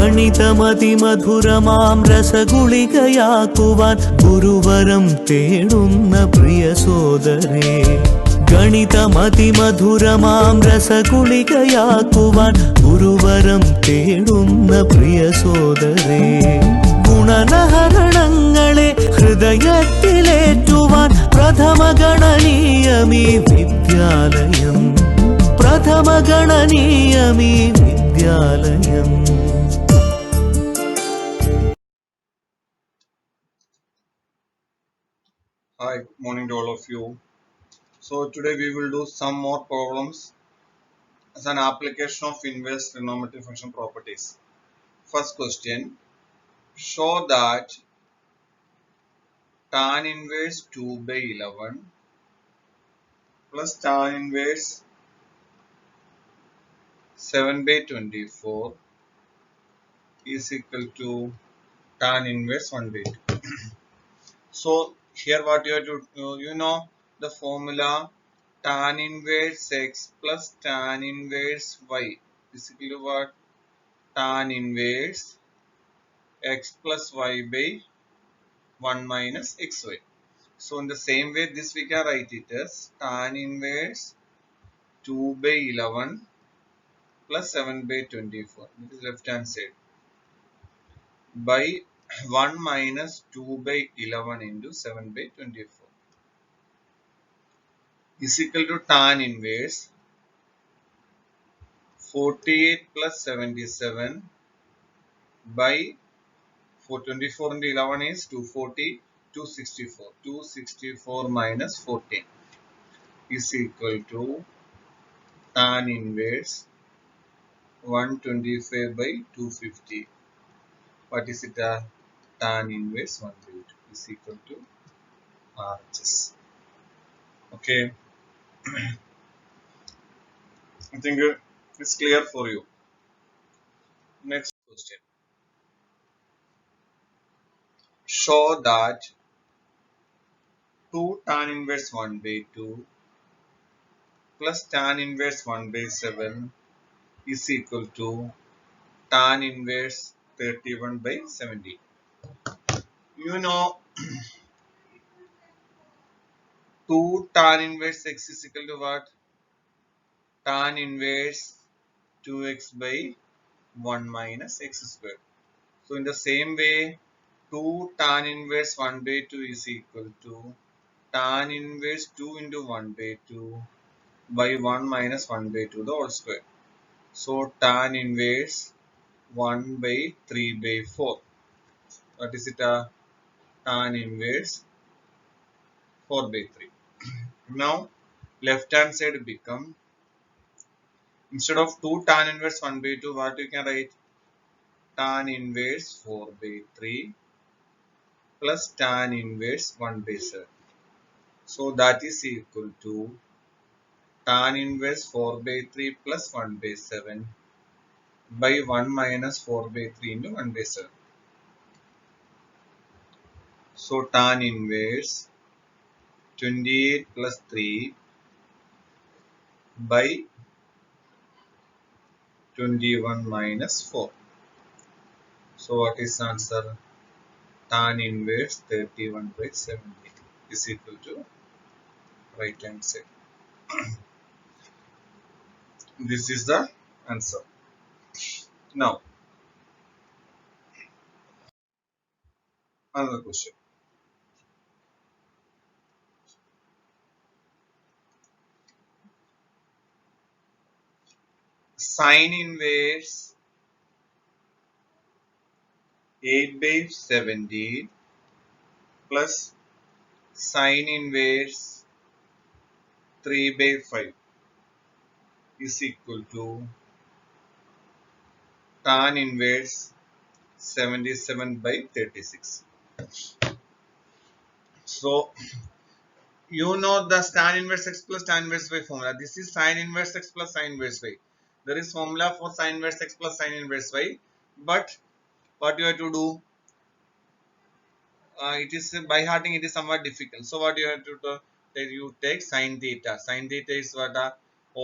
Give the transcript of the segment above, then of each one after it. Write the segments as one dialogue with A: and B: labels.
A: ഗണിതമതിമധുരമാം രസഗുളികയാക്കുവാൻ ഗുരുവരം തേടുന്ന പ്രിയ സോദരേ. ഗണിതമതിമധുരമാം രസഗുളികയാക്കുവാൻ ഗുരുവരം തേടുന്ന പ്രിയ സോദരേ. ഗുണലഹരണങ്ങളെ ഹൃദയത്തിലേറ്റുവാൻ പ്രഥമഗണനീയമീ വിദ്യാലയം, പ്രഥമഗണനീയമീ വിദ്യാലയം.
B: Hi, good morning to all of you. So today we will do some more problems as an application of inverse trigonometric function properties. First question, show that tan inverse 2 by 11 plus tan inverse 7 by 24 is equal to tan inverse 1 by 2. So here what you have to do, you know the formula tan inverse x plus tan inverse y is equal to what? Tan inverse x plus y by 1 minus xy. So in the same way this we can write it as tan inverse 2 by 11 plus 7 by 24, this is left hand side, by 1 minus 2 by 11 into 7 by 24 is equal to tan inverse 48 plus 77 by 424 into 11 is 240, 264. 264 minus 14 is equal to tan inverse 125 by 250. What is it? Tan inverse 1 by 2 is equal to RHS. Okay. I think it's clear for you. Next question. Show that 2 tan inverse 1 by 2 plus tan inverse 1 by 7 is equal to tan inverse 31 by 70. You know 2 tan inverse x is equal to what? Tan inverse 2x by 1 minus x square. So in the same way 2 tan inverse 1 by 2 is equal to tan inverse 2 into 1 by 2 by 1 minus 1 by 2 the whole square. So tan inverse 1 by 3 by 4. What is it? Tan inverse 4 by 3. Now left hand side become, instead of 2 tan inverse 1 by 2, what you can write? Tan inverse 4 by 3 plus tan inverse 1 by 7. So that is equal to tan inverse 4 by 3 plus 1 by 7 by 1 minus 4 by 3 into 1 by 7. So tan inverse 28 plus 3 by 21 minus 4. So what is the answer? Tan inverse 31 by 70 is equal to right hand side. This is the answer. Now another question. Sine inverse 8 by 70 plus sine inverse 3 by 5 is equal to tan inverse 77 by 36. So you know the tan inverse x plus tan inverse y formula. This is sine inverse x plus sine inverse y. There is formula for sine inverse x plus sine inverse y, but what you have to do? It is by hearting, it is somewhat difficult. So what you have to do? You take sine theta. Sine theta is what?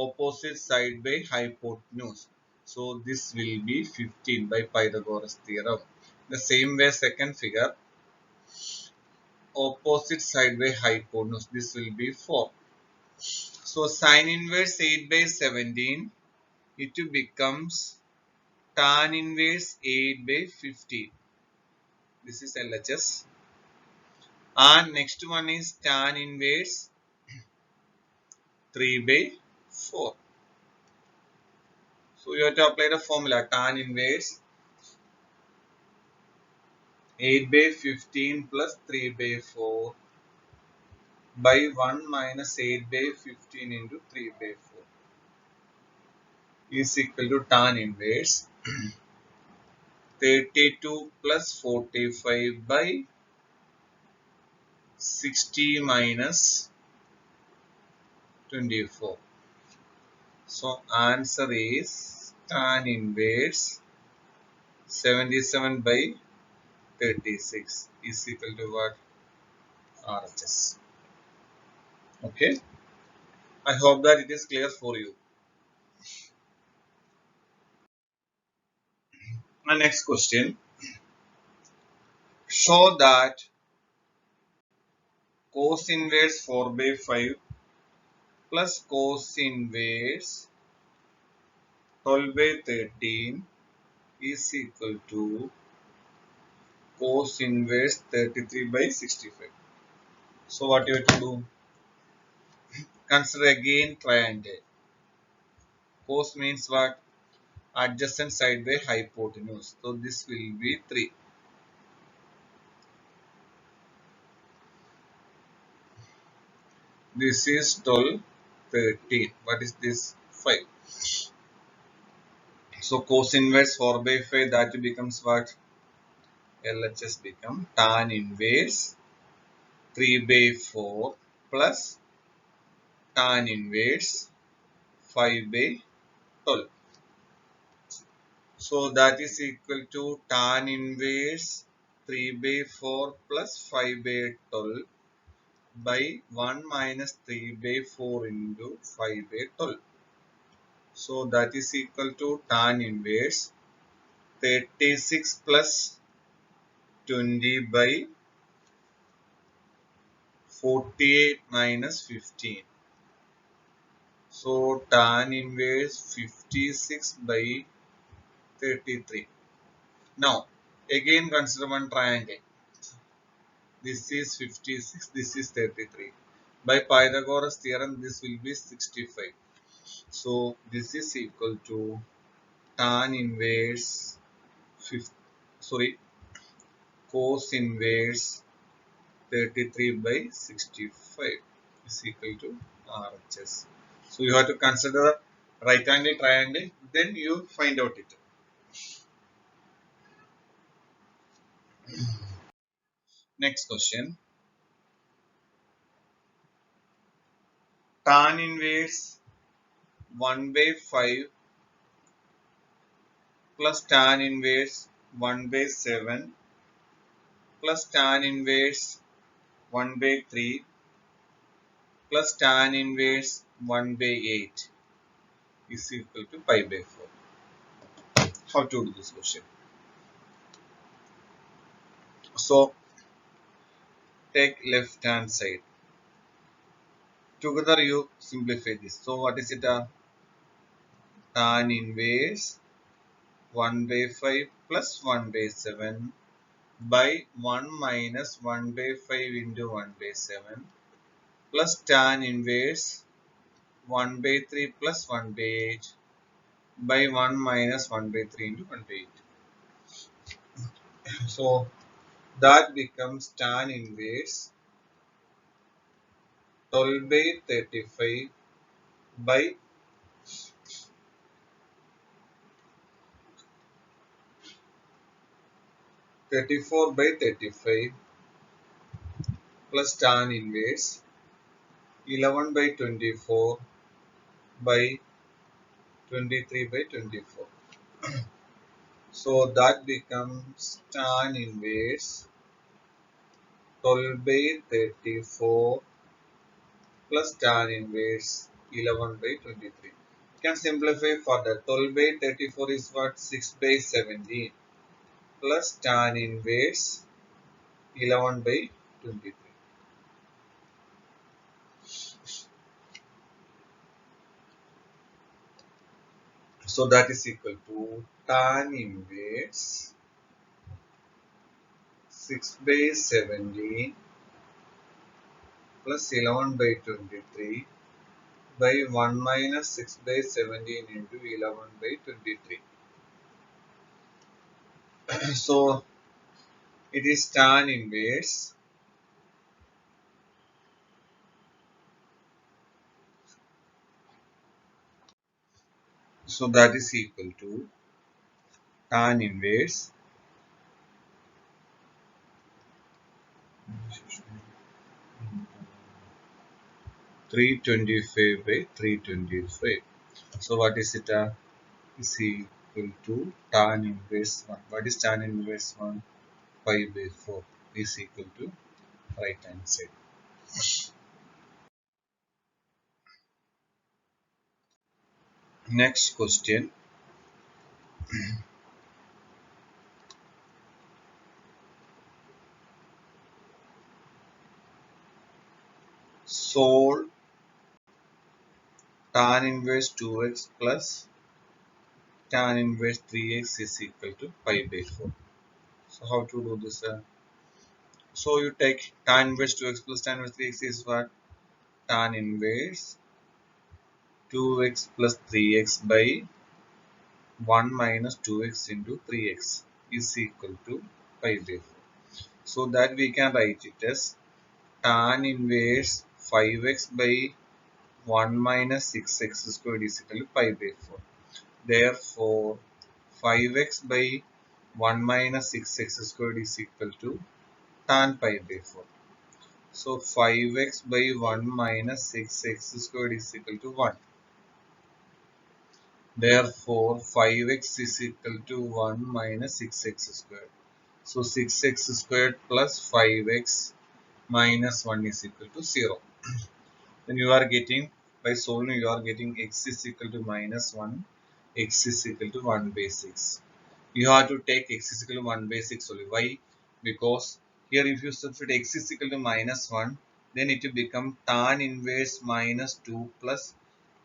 B: Opposite side by hypotenuse. So this will be 15 by Pythagoras theorem. The same way second figure, opposite side by hypotenuse, this will be 4. So sin inverse 8 by 17, it becomes tan inverse 8 by 15. This is LHS. And next one is tan inverse 3 by 4. So you have to apply the formula tan inverse 8 by 15 plus 3 by 4 by 1 minus 8 by 15 into 3 by 4 is equal to tan inverse 32 plus 45 by 60 minus 24. So answer is tan inverse 77 by 36 is equal to what? RHS. Okay. I hope that it is clear for you. And next question. Show that cos inverse 4 by 5 plus cos inverse 12 by 13 is equal to cos inverse 33 by 65. So what you have to do? Consider again triangle. Cos means what? Adjacent side by hypotenuse. So this will be 3. This is 12, 13. What is this? 5. So cos inverse 4 by 5, that becomes what? LHS become tan inverse 3 by 4 plus tan inverse 5 by 12. So that is equal to tan inverse 3 by 4 plus 5 by 12 by 1 minus 3 by 4 into 5 by 12. So that is equal to tan inverse 36 plus 20 by 48 minus 15. So tan inverse 56 by 33. Now again consider one triangle. This is 56, this is 33. By Pythagoras theorem, this will be 65. So this is equal to tan inverse cos inverse 33 by 65 is equal to RHS. So you have to consider right angle triangle, then you find out it. Next question. Tan inverse 1 by 5 plus tan inverse 1 by 7 plus tan inverse 1 by 3 plus tan inverse 1 by 8 is equal to pi by 4. How to do this question? So take left hand side. Together you simplify this. So what is it? Tan inverse 1 by 5 plus 1 by 7 by 1 minus 1 by 5 into 1 by 7 plus tan inverse 1 by 3 plus 1 by 8 by 1 minus 1 by 3 into 1 by 8. So that becomes tan inverse 12 by 35 by 34 by 35 plus tan inverse 11 by 24 by 23 by 24. So that becomes tan inverse 12 by 34 plus tan inverse 11 by 23. can simplify further. 12 by 34 is what? 6 by 17 plus tan inverse 11 by 23. So that is equal to tan inverse 6 by 17 plus 11 by 23 by 1 minus 6 by 17 into 11 by 23. So it is tan inverse. So that is equal to tan inverse 325 by 325. So what is it? Is equal to tan inverse 1. What is tan inverse 1? 5 by 4 is equal to right hand side. Next question. Solve tan inverse 2x plus tan inverse 3x is equal to 5 by 4. So how to do this? So you take tan inverse 2x plus tan inverse 3x is what? Tan inverse 2x plus 3x by 1 minus 2x into 3x is equal to 5 by 4. So that we can write it as tan inverse 5x by 1 minus 6x squared is equal to 5 by 4. Therefore, 5x by 1 minus 6x squared is equal to tan pi by 4. So 5x by 1 minus 6x squared is equal to 1. Therefore, 5x is equal to 1 minus 6x squared. So 6x squared plus 5x minus 1 is equal to 0. Then you are getting, by solving, you are getting x is equal to minus 1, x is equal to 1 by 6. You have to take x is equal to 1 by 6 only. Why? Because here if you substitute x is equal to minus 1, then it will become tan inverse minus 2 plus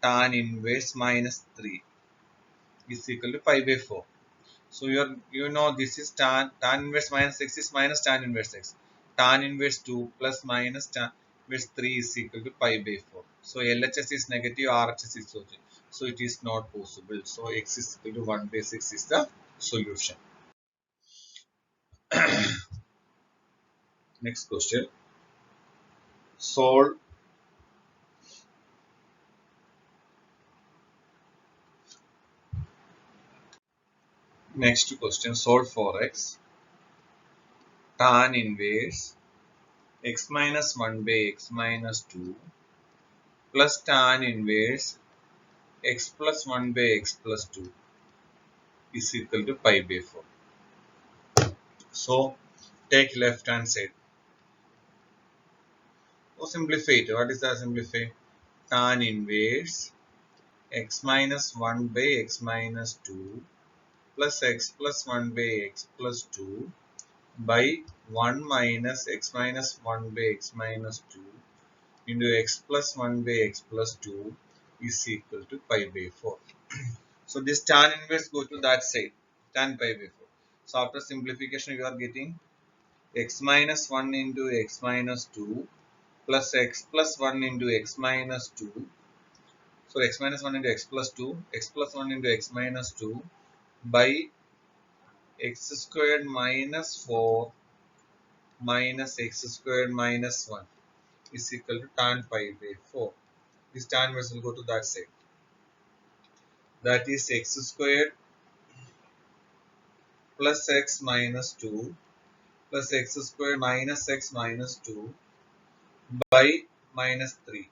B: tan inverse minus 3 is equal to 5 by 4. So you know this is tan inverse minus x is minus tan inverse x. Tan inverse 2 plus minus tan inverse 3 is equal to pi by 4. So LHS is negative, RHS is positive. So it is not possible. So x is equal to 1 by 6 is the solution. Next question. Solve next question. Solve for x. Tan inverse x minus 1 by x minus 2 plus tan inverse x plus 1 by x plus 2 is equal to pi by 4. So take left hand side. So simplify it. What is the simplify? Tan inverse x minus 1 by x minus 2 plus x plus 1 by x plus 2 by 1 minus x minus 1 by x minus 2 into x plus 1 by x plus 2 is equal to pi by 4. So this tan inverse go to that side, tan pi by 4. So after simplification you are getting x minus 1 into x minus 2 plus x plus 1 into x minus 2. So x minus 1 into x plus 2, x plus 1 into x minus 2 by x squared minus 4 minus x squared minus 1 is equal to tan pi by 4. This tan inverse will go to that side. That is x squared plus x minus 2 plus x squared minus x minus 2 by minus 3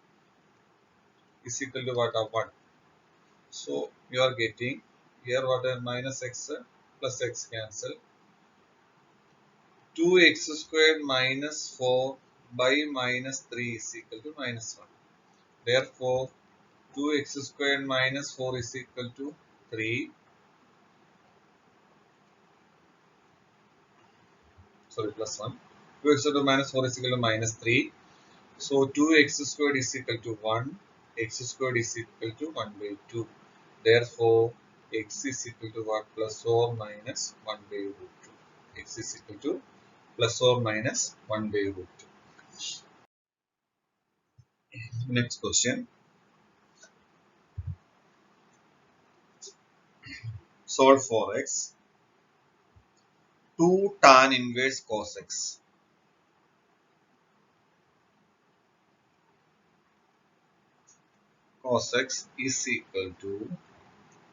B: is equal to what of 1. So you are getting here what are minus x plus x cancel. 2x squared minus 4 by minus 3 is equal to minus 1. Therefore, 2x squared minus 4 is equal to 3. Sorry, plus 1. 2x squared minus 4 is equal to minus 3. So 2x squared is equal to 1. X squared is equal to 1 by 2. Therefore, x is equal to what? Plus or minus 1 by root 2. X is equal to plus or minus 1 by root 2. Next question. Solve for x. 2 tan inverse cos x. Cos x is equal to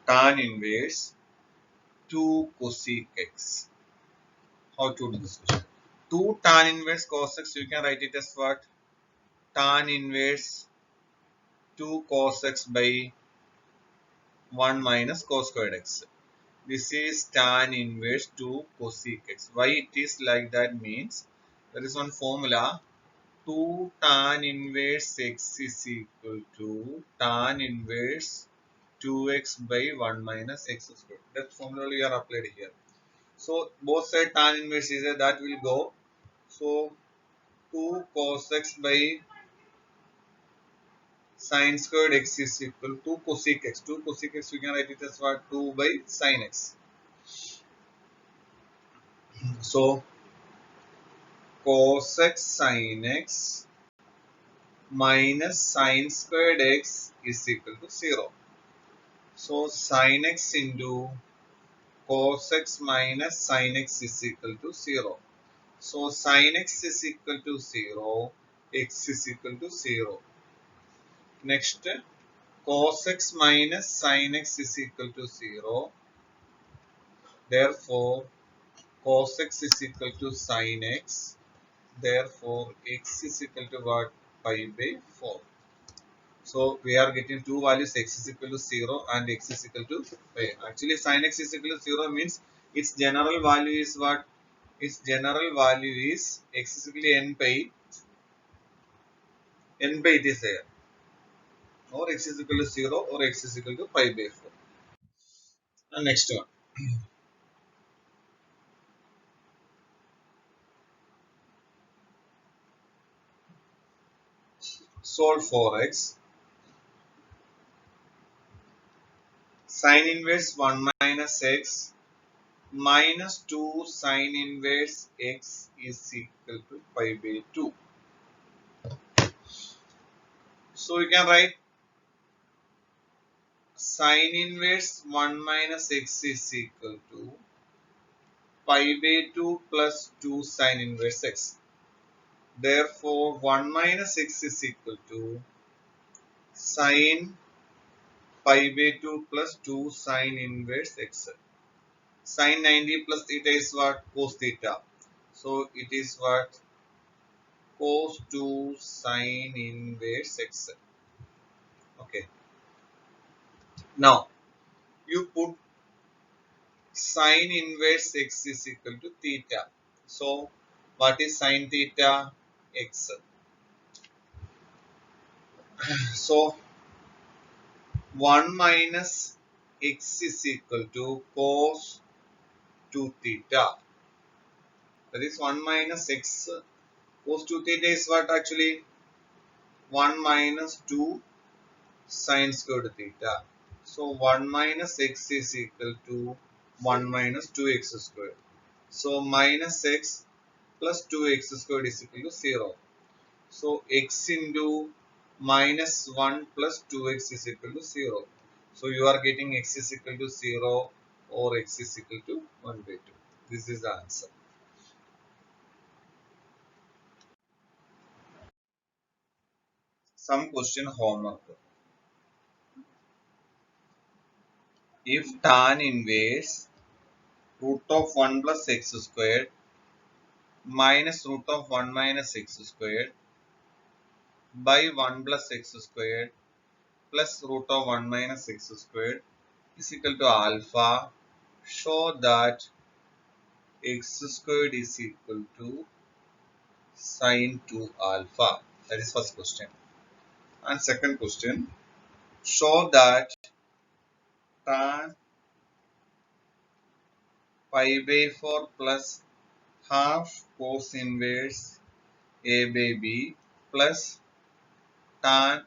B: tan inverse 2 cosec x. How to do this question? 2 tan inverse cos x, you can write it as what? Tan inverse 2 cos x by 1 minus cos squared x. This is tan inverse 2 cosec x. Why it is like that means there is one formula. 2 tan inverse x is equal to tan inverse 2x by 1 minus x squared. That formula we are applied here. So both side tan inverse is there, that will go. So 2 cos x by sin squared x is equal to cosec x. 2 cosec x we can write it as what? 2 by sin x. So cos x sin x minus sin squared x is equal to 0. So sin x into cos x minus sin x is equal to 0. So sin x is equal to 0, x is equal to 0. Next, cos x minus sin x is equal to 0. Therefore, cos x is equal to sin x. Therefore, x is equal to what? Pi by 4. So, we are getting two values, x is equal to 0 and x is equal to pi. Actually, sin x is equal to 0 means its general value is what? Its general value is x is equal to n by it is there. Or x is equal to 0 or x is equal to pi by 4. And next one. Solve for x. Sin inverse 1 minus x minus 2 sin inverse x is equal to pi by 2. So you can write sin inverse 1 minus x is equal to pi by 2 plus 2 sin inverse x. Therefore, 1 minus x is equal to sin pi by 2 plus 2 sin inverse x. Sin 90 plus theta is what? Cos theta. So it is what? Cos 2 sin inverse x. Okay. Now you put sin inverse x is equal to theta. So what is sin theta? X. So 1 minus x is equal to cos 2 theta. That is 1 minus x. Cos 2 theta is what actually? 1 minus 2 sin squared theta. So 1 minus x is equal to 1 minus 2x squared. So minus x plus 2x squared is equal to 0. So x into minus 1 plus 2x is equal to 0. So you are getting x is equal to 0 or x is equal to 1 by 2. This is the answer. Some question homework. If tan inverse root of 1 plus x squared minus root of 1 minus x squared by 1 plus x squared plus root of 1 minus x squared is equal to alpha, show that x squared is equal to sine 2 alpha. That is first question. And second question, show that tan pi by 4 plus half cos inverse a by b plus tan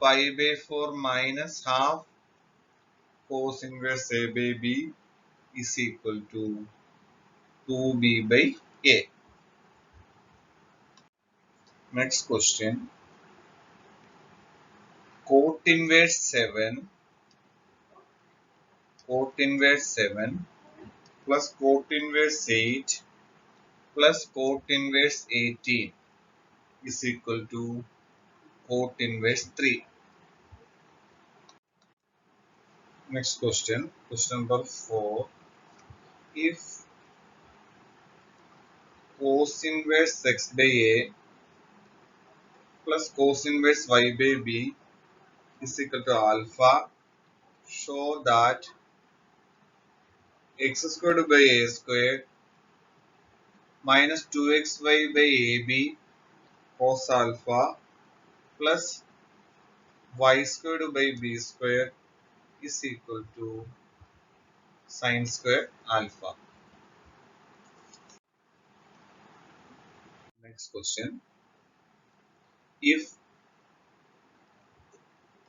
B: pi by 4 minus half cos inverse a by b is equal to 2b by a. Next question. Cot inverse 7 plus cot inverse 8 plus cot inverse 18 is equal to cot inverse 3. Next question. Question number 4. If cos inverse x by a plus cos inverse y by b is equal to alpha, show that x squared by a squared minus 2xy by ab cos alpha plus y squared by b squared is equal to sin square alpha. Next question. If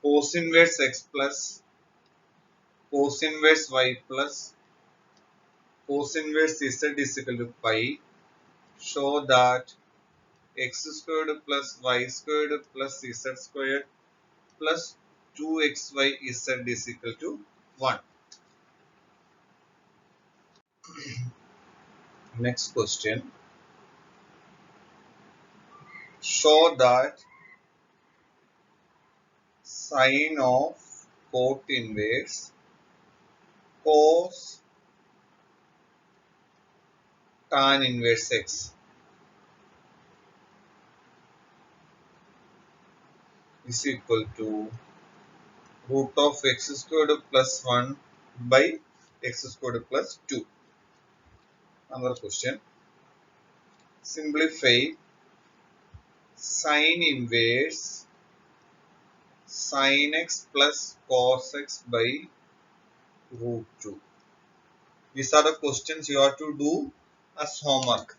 B: cos inverse x plus cos inverse y plus cos inverse z is equal to pi, show that x squared plus y squared plus z squared plus 2xy z is equal to 1. Next question. Show that sine of cot inverse cos tan inverse x is equal to root of x squared plus 1 by x squared plus 2. Another question. Simplify sine inverse sin x plus cos x by root 2. These are the questions you have to do as homework.